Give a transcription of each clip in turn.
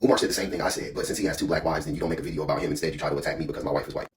Umar said the same thing I said, but since he has 2 black wives, then you don't make a video about him. Instead, you try to attack me because my wife is white.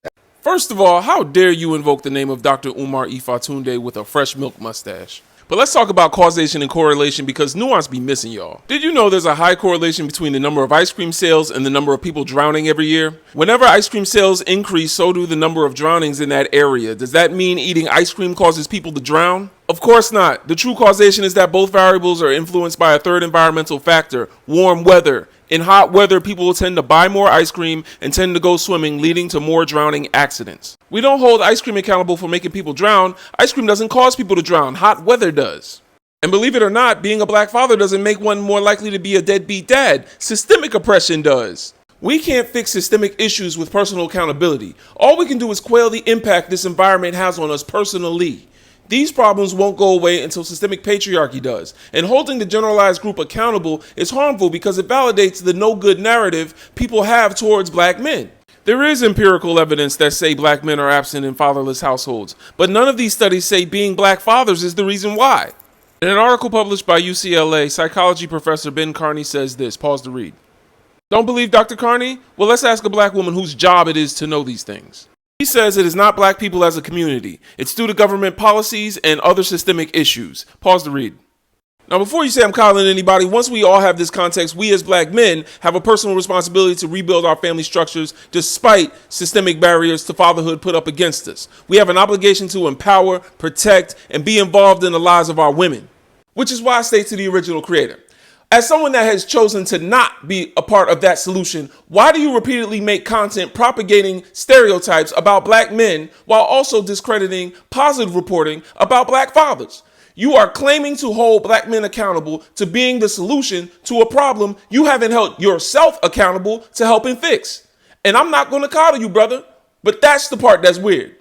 First of all, how dare you invoke the name of Dr. Umar Ifatunde with a fresh milk mustache? But let's talk about causation and correlation because nuance be missing, y'all. Did you know there's a high correlation between the number of ice cream sales and the number of people drowning every year? Whenever ice cream sales increase, so do the number of drownings in that area. Does that mean eating ice cream causes people to drown? Of course not. The true causation is that both variables are influenced by a third environmental factor, warm weather. In hot weather, people will tend to buy more ice cream and tend to go swimming, leading to more drowning accidents. We don't hold ice cream accountable for making people drown. Ice cream doesn't cause people to drown. Hot weather does. And believe it or not, being a black father doesn't make one more likely to be a deadbeat dad. Systemic oppression does. We can't fix systemic issues with personal accountability. All we can do is quell the impact this environment has on us personally. These problems won't go away until systemic patriarchy does. And holding the generalized group accountable is harmful because it validates the no good narrative people have towards black men. There is empirical evidence that say black men are absent in fatherless households, but none of these studies say being black fathers is the reason why. In an article published by UCLA, psychology professor Ben Carney says this, pause to read. Don't believe Dr. Carney? Well, let's ask a black woman whose job it is to know these things. He says it is not black people as a community. It's due to government policies and other systemic issues. Pause to read. Now, before you say I'm calling anybody, once we all have this context, we as black men have a personal responsibility to rebuild our family structures despite systemic barriers to fatherhood put up against us. We have an obligation to empower, protect, and be involved in the lives of our women, which is why I say to the original creator, as someone that has chosen to not be a part of that solution, why do you repeatedly make content propagating stereotypes about black men while also discrediting positive reporting about black fathers? You are claiming to hold black men accountable to being the solution to a problem you haven't held yourself accountable to helping fix. And I'm not going to coddle you, brother, but that's the part that's weird.